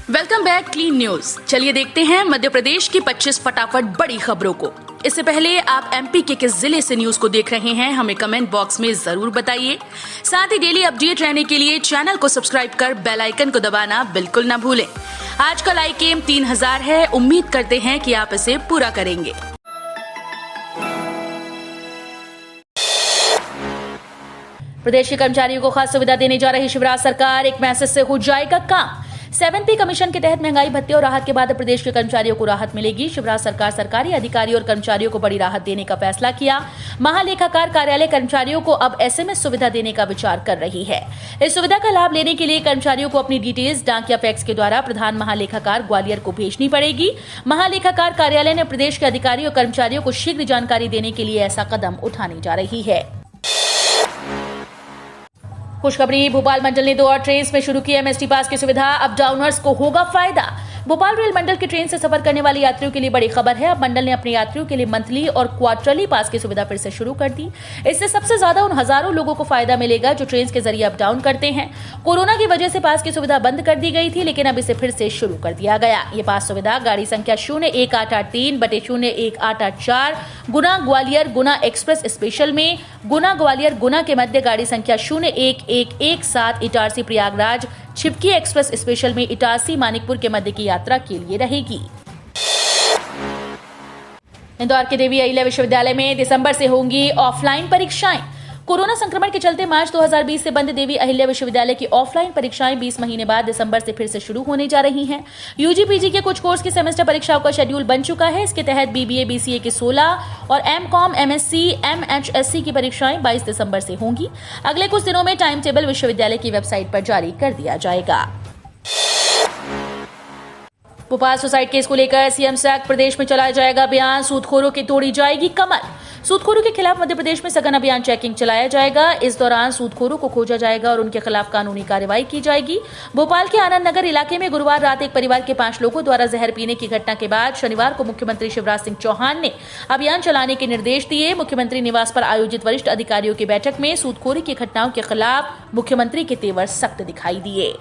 Welcome back clean news. चलिए देखते हैं मध्य प्रदेश की 25 फटाफट बड़ी खबरों को। इससे पहले आप एमपी के किस जिले से न्यूज को देख रहे हैं हमें कमेंट बॉक्स में जरूर बताइए। साथ ही डेली अपडेट रहने के लिए चैनल को सब्सक्राइब कर बेल आइकन को दबाना बिल्कुल न भूलें। आज का लाइक एम 3000 है, उम्मीद करते हैं कि आप इसे पूरा करेंगे। प्रदेश के कर्मचारियों को खास सुविधा देने जा रही शिवराज सरकार, एक मैसेज से हो जाएगा काम। 7P कमीशन के तहत महंगाई भत्ते और राहत के बाद प्रदेश के कर्मचारियों को राहत मिलेगी। शिवराज सरकार सरकारी अधिकारियों और कर्मचारियों को बड़ी राहत देने का फैसला किया। महालेखाकार कार्यालय कर्मचारियों को अब SMS सुविधा देने का विचार कर रही है। इस सुविधा का लाभ लेने के लिए कर्मचारियों को अपनी डिटेल्स डाक या फैक्स के द्वारा प्रधान महालेखाकार ग्वालियर को भेजनी पड़ेगी। महालेखाकार कार्यालय ने प्रदेश के अधिकारियों और कर्मचारियों को शीघ्र जानकारी देने के लिए ऐसा कदम उठाने जा रही है। खुशखबरी, भोपाल मंडल ने 2 और ट्रेन में शुरू की MST पास की सुविधा। अप डाउनर्स को होगा फायदा। भोपाल रेल मंडल की ट्रेन से सफर करने वाले यात्रियों के लिए बड़ी खबर है। अब मंडल ने अपने यात्रियों के लिए मंथली और क्वार्टरली पास की सुविधा फिर से शुरू कर दी। इससे सबसे ज्यादा उन हजारों लोगों को फायदा मिलेगा जो ट्रेन के जरिए अप डाउन करते हैं। कोरोना की वजह से पास की सुविधा बंद कर दी गई थी, लेकिन अब इसे फिर से शुरू कर दिया गया। ये पास सुविधा गाड़ी संख्या 01883/0884 गुना ग्वालियर गुना एक्सप्रेस स्पेशल में, गुना ग्वालियर गुना के मध्य गाड़ी संख्या 01117 इटारसी प्रयागराज छिपकी एक्सप्रेस स्पेशल में इटारसी मानिकपुर के मध्य की यात्रा के लिए रहेगी। इंदौर के देवी अहिल्या विश्वविद्यालय में दिसंबर से होंगी ऑफलाइन परीक्षाएं। कोरोना संक्रमण के चलते मार्च 2020 से बंद देवी अहिल्या विश्वविद्यालय की ऑफलाइन परीक्षाएं 20 महीने बाद दिसंबर से फिर से शुरू होने जा रही हैं। यूजी पीजी के कुछ कोर्स की सेमेस्टर परीक्षाओं का शेड्यूल बन चुका है। इसके तहत BBA BCA की 16 और MCOM MSc MHSC की परीक्षाएं 22 दिसंबर से होंगी। अगले कुछ दिनों में टाइम टेबल विश्वविद्यालय की वेबसाइट पर जारी कर दिया जाएगा। भोपाल सुसाइड केस को लेकर CM से प्रदेश में चलाया जाएगा अभियान। सूदखोरों की तोड़ी जाएगी कमर। सूदखोरों के खिलाफ मध्य प्रदेश में सघन अभियान चेकिंग चलाया जाएगा। इस दौरान सूदखोरों को खोजा जाएगा और उनके खिलाफ कानूनी कार्रवाई की जाएगी। भोपाल के आनंद नगर इलाके में गुरुवार रात एक परिवार के 5 लोगों द्वारा जहर पीने की घटना के बाद शनिवार को मुख्यमंत्री शिवराज सिंह चौहान ने अभियान चलाने के निर्देश दिए। मुख्यमंत्री निवास पर आयोजित वरिष्ठ अधिकारियों की बैठक में सूदखोरी की घटनाओं के खिलाफ मुख्यमंत्री के तेवर सख्त दिखाई दिए।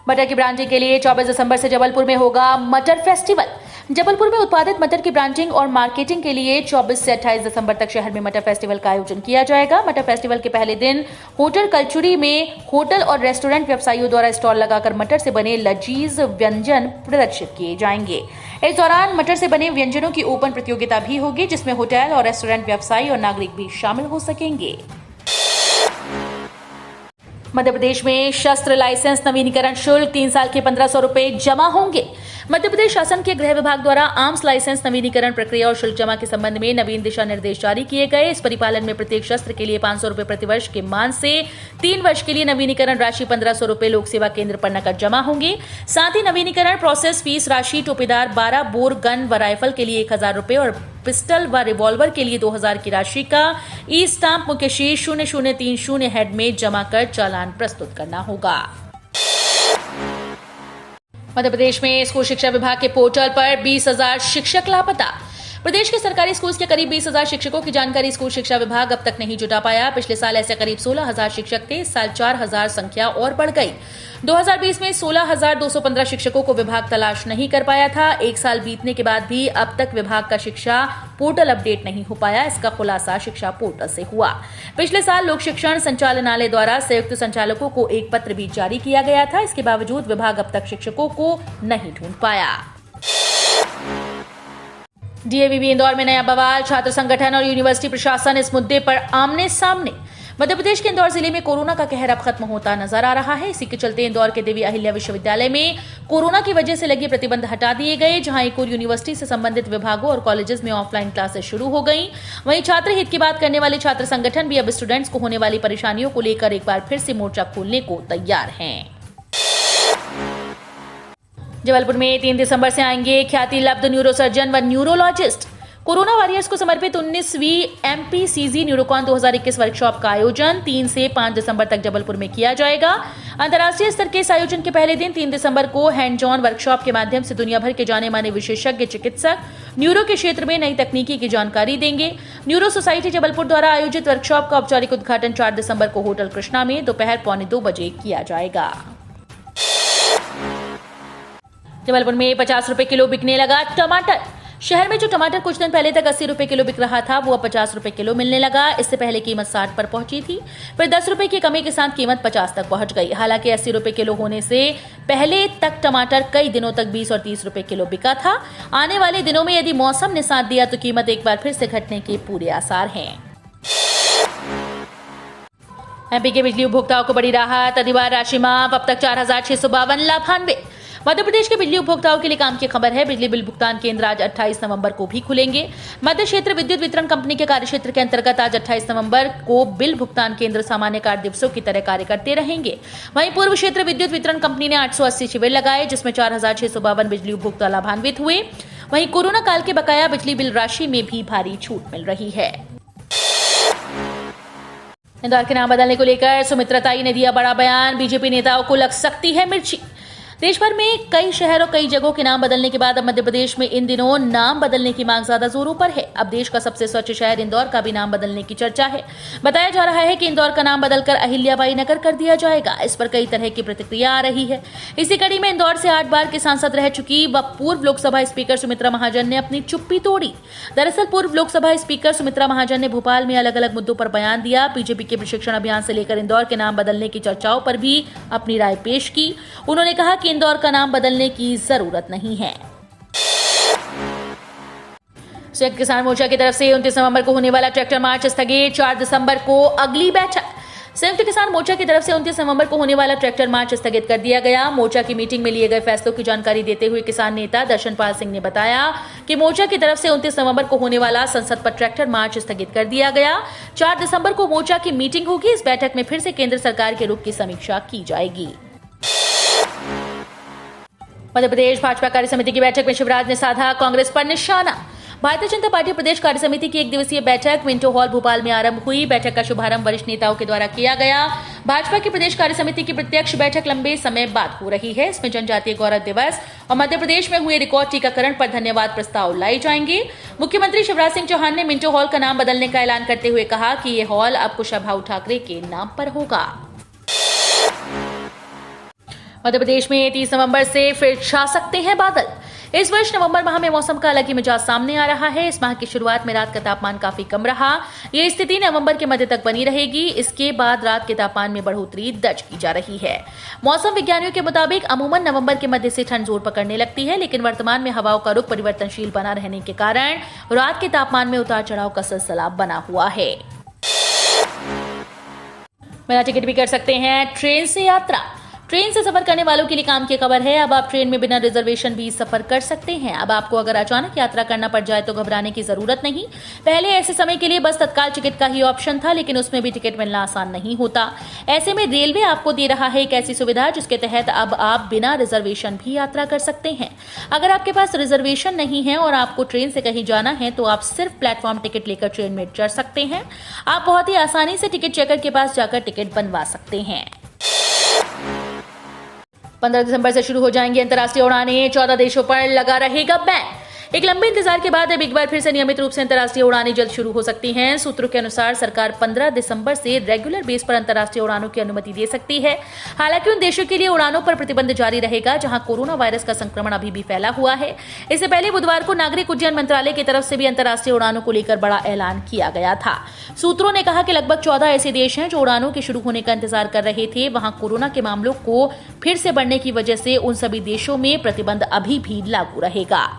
मटर की ब्रांडिंग के लिए 24 दिसंबर से जबलपुर में होगा मटर फेस्टिवल। जबलपुर में उत्पादित मटर की ब्रांडिंग और मार्केटिंग के लिए 24 से 28 दिसंबर तक शहर में मटर फेस्टिवल का आयोजन किया जाएगा। मटर फेस्टिवल के पहले दिन होटल कल्चुरी में होटल और रेस्टोरेंट व्यवसायियों द्वारा स्टॉल लगाकर मटर से बने लजीज व्यंजन प्रदर्शित किए जाएंगे। इस दौरान मटर से बने व्यंजनों की ओपन प्रतियोगिता भी होगी, जिसमें होटल और रेस्टोरेंट व्यवसायी और नागरिक भी शामिल हो सकेंगे। मध्य प्रदेश में शस्त्र लाइसेंस नवीनीकरण शुल्क 3 साल के 1500 रुपए जमा होंगे। मध्य प्रदेश शासन के गृह विभाग द्वारा आर्म्स लाइसेंस नवीनीकरण प्रक्रिया और शुल्क जमा के संबंध में नवीन दिशा निर्देश जारी किए गए। इस परिपालन में प्रत्येक शस्त्र के लिए 500 रुपए प्रतिवर्ष के मान से 3 वर्ष के लिए नवीनीकरण राशि 1500 रुपए लोक सेवा केंद्र पर नकद जमा होंगे। साथ ही नवीनीकरण प्रोसेस फीस राशि टोपीदार 12 बोर गन व राइफल के लिए 1000 रुपए और पिस्टल व रिवॉल्वर के लिए 2000 की राशि का ई स्टाम्प मुख्य शीर्ष 0030 हेड में जमा कर चालान प्रस्तुत करना होगा। मध्य प्रदेश में स्कूल शिक्षा विभाग के पोर्टल पर 20,000 शिक्षक लापता। प्रदेश के सरकारी स्कूल के करीब 20,000 शिक्षकों की जानकारी स्कूल शिक्षा विभाग अब तक नहीं जुटा पाया। पिछले साल ऐसे करीब 16,000 शिक्षक थे। इस साल 4,000 संख्या और बढ़ गई। 2020 में 16,215 शिक्षकों को विभाग तलाश नहीं कर पाया था। एक साल बीतने के बाद भी अब तक विभाग का शिक्षा पोर्टल अपडेट नहीं हो पाया। इसका खुलासा शिक्षा पोर्टल से हुआ। पिछले साल लोक शिक्षण संचालनालय द्वारा संयुक्त संचालकों को एक पत्र भी जारी किया गया था। इसके बावजूद विभाग अब तक शिक्षकों को नहीं ढूंढ पाया। DAVV इंदौर में नया बवाल। छात्र संगठन और यूनिवर्सिटी प्रशासन इस मुद्दे पर आमने सामने। मध्य प्रदेश के इंदौर जिले में कोरोना का कहर अब खत्म होता नजर आ रहा है। इसी के चलते इंदौर के देवी अहिल्या विश्वविद्यालय में कोरोना की वजह से लगे प्रतिबंध हटा दिए गए। जहां एक और यूनिवर्सिटी से संबंधित विभागों और कॉलेजेस में ऑफलाइन क्लासेस शुरू हो गई। वहीं छात्र हित की बात करने वाले छात्र संगठन भी अब स्टूडेंट्स को होने वाली परेशानियों को लेकर एक बार फिर से मोर्चा खोलने को तैयार हैं। जबलपुर में 3 दिसंबर से आएंगे ख्याति लब्ध न्यूरोसर्जन व न्यूरोलॉजिस्ट। कोरोना वॉरियर्स को समर्पित 19वीं MPCG न्यूरोकॉन 2021 वर्कशॉप का आयोजन 3 से 5 दिसंबर तक जबलपुर में किया जाएगा। अंतर्राष्ट्रीय स्तर के इस आयोजन के पहले दिन 3 दिसंबर को हैंड ऑन वर्कशॉप के माध्यम से दुनिया भर के जाने माने विशेषज्ञ चिकित्सक न्यूरो के क्षेत्र में नई तकनीकी की जानकारी देंगे। न्यूरो सोसाइटी जबलपुर द्वारा आयोजित वर्कशॉप का औपचारिक उद्घाटन 4 दिसंबर को होटल कृष्णा में दोपहर 1:45 बजे किया जाएगा। जबलपुर में 50 रुपए किलो बिकने लगा टमाटर। शहर में जो टमाटर कुछ दिन पहले तक 80 रुपए किलो बिक रहा था, वो अब 50 रुपए किलो मिलने लगा। इससे पहले कीमत 60 पर पहुंची थी, फिर 10 रुपए की कमी के साथ कीमत 50 तक पहुंच गई। हालांकि 80 रुपए किलो होने से पहले तक टमाटर कई दिनों तक 20 और 30 रुपए किलो बिका था। आने वाले दिनों में यदि मौसम ने साथ दिया तो कीमत एक बार फिर से घटने के पूरे आसार हैं। एमपी के बिजली उपभोक्ताओं को बड़ी राहत, अधिभार राशि माफ, अब तक 4,652 लाभान्वित। मध्य प्रदेश के बिजली उपभोक्ताओं के लिए काम की खबर है। बिजली बिल भुगतान केंद्र आज 28 नवंबर को भी खुलेंगे। मध्य क्षेत्र विद्युत वितरण कंपनी के कार्यक्षेत्र के अंतर्गत आज 28 नवंबर को बिल भुगतान केंद्र सामान्य कार्य दिवसों की तरह कार्य करते रहेंगे। वहीं पूर्व क्षेत्र विद्युत वितरण कंपनी ने 880 शिविर लगाए, जिसमें 4,652 बिजली उपभोक्ता लाभान्वित हुए। वहीं कोरोना काल के बकाया बिजली बिल राशि में भी भारी छूट मिल रही है। इंदौर के नाम बदलने को लेकर सुमित्रा ताई ने दिया बड़ा बयान। बीजेपी नेताओं को लग सकती है मिर्ची। देश भर में कई शहर और कई जगहों के नाम बदलने के बाद अब मध्य प्रदेश में इन दिनों नाम बदलने की मांग ज्यादा जोरों पर है। अब देश का सबसे स्वच्छ शहर इंदौर का भी नाम बदलने की चर्चा है। बताया जा रहा है कि इंदौर का नाम बदलकर अहिल्याबाई नगर कर दिया जाएगा। इस पर कई तरह की प्रतिक्रिया आ रही है। इसी कड़ी में इंदौर से 8 बार की सांसद रह चुकी व पूर्व लोकसभा स्पीकर सुमित्रा महाजन ने अपनी चुप्पी तोड़ी। दरअसल पूर्व लोकसभा स्पीकर सुमित्रा महाजन ने भोपाल में अलग अलग मुद्दों पर बयान दिया। बीजेपी के प्रशिक्षण अभियान से लेकर इंदौर के नाम बदलने की चर्चाओं पर भी अपनी राय पेश की। उन्होंने कहा कि इंदौर का नाम बदलने की जरूरत नहीं है। संयुक्त किसान मोर्चा की तरफ से 29 नवंबर को होने वाला ट्रैक्टर मार्च स्थगित। 4 दिसंबर को अगली बैठक। संयुक्त किसान मोर्चा की तरफ से 29 नवंबर को होने वाला ट्रैक्टर मार्च स्थगित कर दिया गया। मोर्चा की मीटिंग में लिए गए फैसलों की जानकारी देते हुए किसान नेता दर्शनपाल सिंह ने बताया कि मोर्चा की तरफ से 29 नवंबर को होने वाला संसद पर ट्रैक्टर मार्च स्थगित कर दिया गया। 4 दिसंबर को मोर्चा की मीटिंग होगी। इस बैठक में फिर से केंद्र सरकार के रुख की समीक्षा की जाएगी। मध्य प्रदेश भाजपा कार्य समिति की बैठक में शिवराज ने साधा कांग्रेस पर निशाना। भारतीय जनता पार्टी प्रदेश कार्य समिति की 1 दिवसीय बैठक मिंटो हॉल भोपाल में आरंभ हुई। बैठक का शुभारंभ वरिष्ठ नेताओं के द्वारा किया गया। भाजपा की प्रदेश कार्य समिति की प्रत्यक्ष बैठक लंबे समय बाद हो रही है। इसमें जनजातीय गौरव दिवस और मध्य प्रदेश में हुए रिकॉर्ड टीकाकरण पर धन्यवाद प्रस्ताव लाए जाएंगे। मुख्यमंत्री शिवराज सिंह चौहान ने मिंटो हॉल का नाम बदलने का ऐलान करते हुए कहा कि ये हॉल अब कुशाभाऊ ठाकरे के नाम पर होगा। मध्य प्रदेश में 30 नवंबर से फिर छा सकते हैं बादल। इस वर्ष नवंबर माह में मौसम का अलग ही मिजाज सामने आ रहा है। इस माह की शुरुआत में रात का तापमान काफी कम रहा। ये स्थिति नवंबर के मध्य तक बनी रहेगी। इसके बाद रात के तापमान में बढ़ोतरी दर्ज की जा रही है। मौसम विज्ञानियों के मुताबिक अमूमन नवंबर के मध्य से ठंड जोर पकड़ने लगती है, लेकिन वर्तमान में हवाओं का रुख परिवर्तनशील बना रहने के कारण रात के तापमान में उतार चढ़ाव का सिलसिला बना हुआ है। बिना टिकट भी कर सकते हैं ट्रेन से यात्रा। ट्रेन से सफर करने वालों के लिए काम की खबर है। अब आप ट्रेन में बिना रिजर्वेशन भी सफर कर सकते हैं। अब आपको अगर अचानक यात्रा करना पड़ जाए तो घबराने की जरूरत नहीं। पहले ऐसे समय के लिए बस तत्काल टिकट का ही ऑप्शन था, लेकिन उसमें भी टिकट मिलना आसान नहीं होता। ऐसे में रेलवे आपको दे रहा है एक ऐसी सुविधा जिसके तहत अब आप बिना रिजर्वेशन भी यात्रा कर सकते हैं। अगर आपके पास रिजर्वेशन नहीं है और आपको ट्रेन से कहीं जाना है तो आप सिर्फ प्लेटफॉर्म टिकट लेकर ट्रेन में चढ़ सकते हैं। आप बहुत ही आसानी से टिकट चेकर के पास जाकर टिकट बनवा सकते हैं। 15 दिसंबर से शुरू हो जाएंगी अंतर्राष्ट्रीय उड़ानें। 14 देशों पर लगा रहेगा बैन। एक लंबे इंतजार के बाद अब एक बार फिर से नियमित रूप से अंतर्राष्ट्रीय उड़ानें जल्द शुरू हो सकती हैं। सूत्रों के अनुसार सरकार 15 दिसंबर से रेगुलर बेस पर अंतर्राष्ट्रीय उड़ानों की अनुमति दे सकती है। हालांकि उन देशों के लिए उड़ानों पर प्रतिबंध जारी रहेगा जहां कोरोना वायरस का संक्रमण अभी भी फैला हुआ है। इससे पहले बुधवार को नागरिक उड्डयन मंत्रालय की तरफ से भी अंतर्राष्ट्रीय उड़ानों को लेकर बड़ा ऐलान किया गया था। सूत्रों ने कहा कि लगभग 14 ऐसे देश हैं जो उड़ानों के शुरू होने का इंतजार कर रहे थे। वहां कोरोना के मामलों को फिर से बढ़ने की वजह से उन सभी देशों में प्रतिबंध अभी भी लागू रहेगा।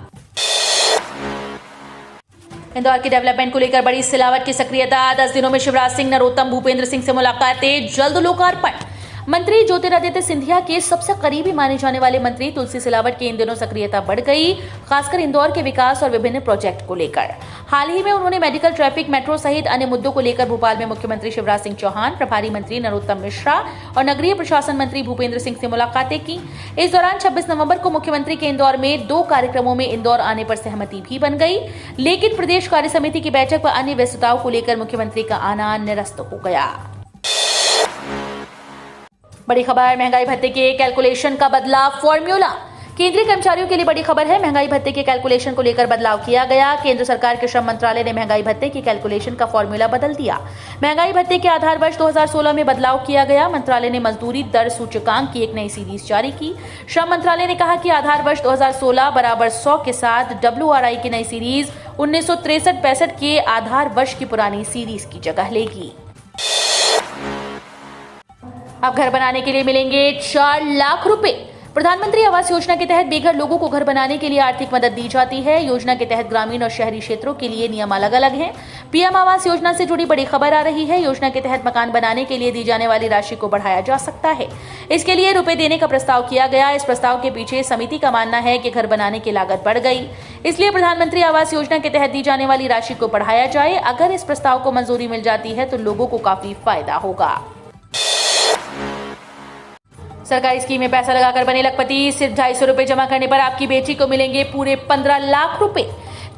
इंदौर की डेवलपमेंट को लेकर बड़ी सिलावट की सक्रियता। 10 दिनों में शिवराज सिंह, नरोत्तम, भूपेंद्र सिंह से मुलाकातें, जल्द लोकार्पण। मंत्री ज्योतिरादित्य सिंधिया के सबसे करीबी माने जाने वाले मंत्री तुलसी सिलावट की इन दिनों सक्रियता बढ़ गई, खासकर इंदौर के विकास और विभिन्न प्रोजेक्ट को लेकर। हाल ही में उन्होंने मेडिकल, ट्रैफिक, मेट्रो सहित अन्य मुद्दों को लेकर भोपाल में मुख्यमंत्री शिवराज सिंह चौहान, प्रभारी मंत्री नरोत्तम मिश्रा और नगरीय प्रशासन मंत्री भूपेंद्र सिंह से मुलाकातें की। इस दौरान 26 नवंबर को मुख्यमंत्री के इंदौर में 2 कार्यक्रमों में इंदौर आने पर सहमति भी बन गई, लेकिन प्रदेश कार्य समिति की बैठक व अन्य व्यस्तताओं को लेकर मुख्यमंत्री का आना निरस्त हो गया। बड़ी खबर, महंगाई भत्ते के कैलकुलेशन का बदला फॉर्मूला। केंद्रीय कर्मचारियों के लिए बड़ी खबर है। महंगाई भत्ते के कैलकुलेशन को लेकर बदलाव किया गया। केंद्र सरकार के श्रम मंत्रालय ने महंगाई भत्ते की कैलकुलेशन का फॉर्मूला बदल दिया। महंगाई भत्ते के आधार वर्ष 2016 में बदलाव किया गया। मंत्रालय ने मजदूरी दर सूचकांक की एक नई सीरीज जारी की। श्रम मंत्रालय ने कहा कि आधार वर्ष 2016 बराबर 100 के साथ WRI की नई सीरीज 1963-65 के आधार वर्ष की पुरानी सीरीज की जगह लेगी। अब घर बनाने के लिए मिलेंगे 4 लाख रुपए। प्रधानमंत्री आवास योजना के तहत बेघर लोगों को घर बनाने के लिए आर्थिक मदद दी जाती है। योजना के तहत ग्रामीण और शहरी क्षेत्रों के लिए नियम अलग अलग हैं। पीएम आवास योजना से जुड़ी बड़ी खबर आ रही है। योजना के तहत मकान बनाने के लिए दी जाने वाली राशि को बढ़ाया जा सकता है। इसके लिए रुपए देने का प्रस्ताव किया गया। इस प्रस्ताव के पीछे समिति का मानना है कि घर बनाने की लागत बढ़ गई, इसलिए प्रधानमंत्री आवास योजना के तहत दी जाने वाली राशि को बढ़ाया जाए। अगर इस प्रस्ताव को मंजूरी मिल जाती है तो लोगों को काफी फायदा होगा। सरकारी स्कीम में पैसा लगाकर बने लखपति, सिर्फ 250 रुपए जमा करने पर आपकी बेटी को मिलेंगे पूरे 15 लाख रुपए।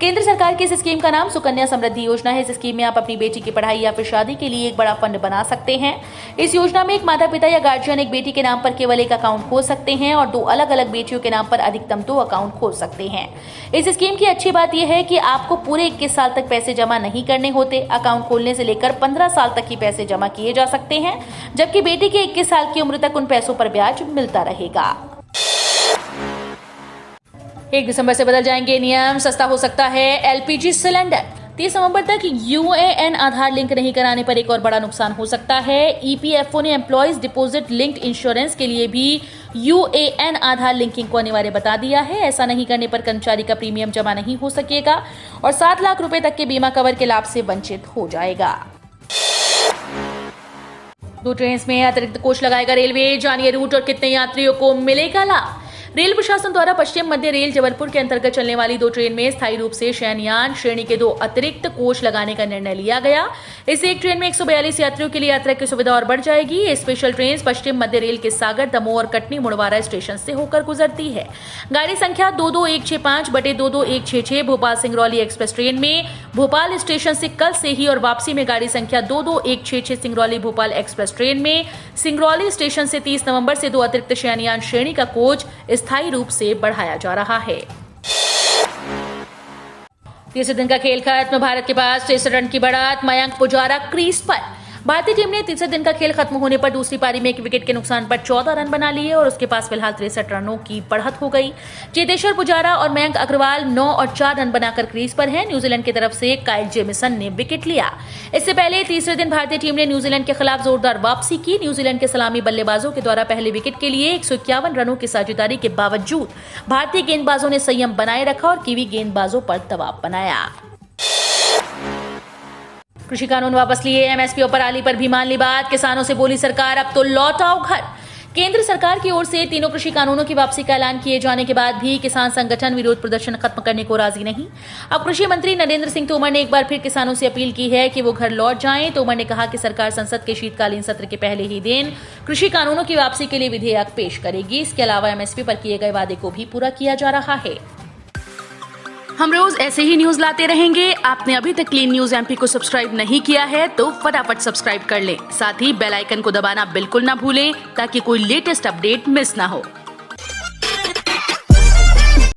केंद्र सरकार की इस स्कीम का नाम सुकन्या समृद्धि योजना है। इस स्कीम में आप अपनी बेटी की पढ़ाई या फिर शादी के लिए एक बड़ा फंड बना सकते हैं। इस योजना में एक माता पिता या गार्जियन एक बेटी के नाम पर केवल एक अकाउंट खोल सकते हैं और 2 अलग अलग बेटियों के नाम पर अधिकतम 2 अकाउंट खोल सकते हैं। इस स्कीम की अच्छी बात यह है कि आपको पूरे 21 साल तक पैसे जमा नहीं करने होते। अकाउंट खोलने से लेकर 15 साल तक ही पैसे जमा किए जा सकते हैं, जबकि बेटी के 21 साल की उम्र तक उन पैसों पर ब्याज मिलता रहेगा। 1 दिसंबर से बदल जाएंगे नियम, सस्ता हो सकता है LPG सिलेंडर। 30 नवंबर तक UAN आधार लिंक नहीं कराने पर एक और बड़ा नुकसान हो सकता है। EPFO ने एम्प्लॉइज डिपॉजिट लिंक्ड इंश्योरेंस के लिए भी UAN आधार लिंकिंग को अनिवार्य बता दिया है। ऐसा नहीं करने पर कर्मचारी का प्रीमियम जमा नहीं हो सकेगा और 7 लाख रुपए तक के बीमा कवर के लाभ से वंचित हो जाएगा। 2 ट्रेन में अतिरिक्त कोच लगाएगा रेलवे। जानिए रूट और कितने यात्रियों को मिलेगा लाभ। रेल प्रशासन द्वारा पश्चिम मध्य रेल जबलपुर के अंतर्गत चलने वाली 2 ट्रेन में स्थायी रूप से शयनयान श्रेणी के 2 अतिरिक्त कोच लगाने का निर्णय लिया गया। इससे एक ट्रेन में 142 यात्रियों के लिए यात्रा की सुविधा और बढ़ जाएगी। ये स्पेशल ट्रेन पश्चिम मध्य रेल के सागर, दमोह और कटनी मुड़वारा स्टेशन से होकर गुजरती है। गाड़ी संख्या 22165/22166 भोपाल सिंगरौली एक्सप्रेस ट्रेन में भोपाल स्टेशन से कल से ही और वापसी में गाड़ी संख्या 22166 सिंगरौली भोपाल एक्सप्रेस ट्रेन में सिंगरौली स्टेशन से 30 नवंबर से 2 अतिरिक्त शयनयान श्रेणी का कोच स्थायी रूप से बढ़ाया जा रहा है। तीसरे दिन का खेल खत्म। भारत के पास 63 रन की बढ़त। मयंक पुजारा क्रीज पर। भारतीय टीम ने तीसरे दिन का खेल खत्म होने पर दूसरी पारी में 1 विकेट के नुकसान पर 14 रन बना लिए और उसके पास फिलहाल 63 रनों की बढ़त हो गई। चेतेश्वर पुजारा और मयंक अग्रवाल 9 और 4 रन बनाकर क्रीज पर हैं। न्यूजीलैंड की तरफ से काइल जेमिसन ने विकेट लिया। इससे पहले तीसरे दिन भारतीय टीम ने न्यूजीलैंड के खिलाफ जोरदार वापसी की। न्यूजीलैंड के सलामी बल्लेबाजों के द्वारा पहले विकेट के लिए 151 रनों की साझेदारी के बावजूद भारतीय गेंदबाजों ने संयम बनाए रखा और कीवी गेंदबाजों पर दबाव बनाया। कृषि कानून वापस लिए। MSP और पराली पर भी मान ली बात। किसानों से बोली सरकार अब तो लौट आओ घर। केंद्र सरकार की ओर से तीनों कृषि कानूनों की वापसी का ऐलान किए जाने के बाद भी किसान संगठन विरोध प्रदर्शन खत्म करने को राजी नहीं। अब कृषि मंत्री नरेंद्र सिंह तोमर ने एक बार फिर किसानों से अपील की है कि वो घर लौट जाएं। तोमर ने कहा कि सरकार संसद के शीतकालीन सत्र के पहले ही दिन कृषि कानूनों की वापसी के लिए विधेयक पेश करेगी। इसके अलावा MSP पर किए गए वादे को भी पूरा किया जा रहा है। हम रोज ऐसे ही न्यूज लाते रहेंगे। आपने अभी तक क्लीन न्यूज MP को सब्सक्राइब नहीं किया है तो फटाफट सब्सक्राइब कर लें। साथ ही बेल आइकन को दबाना बिल्कुल ना भूलें ताकि कोई लेटेस्ट अपडेट मिस ना हो।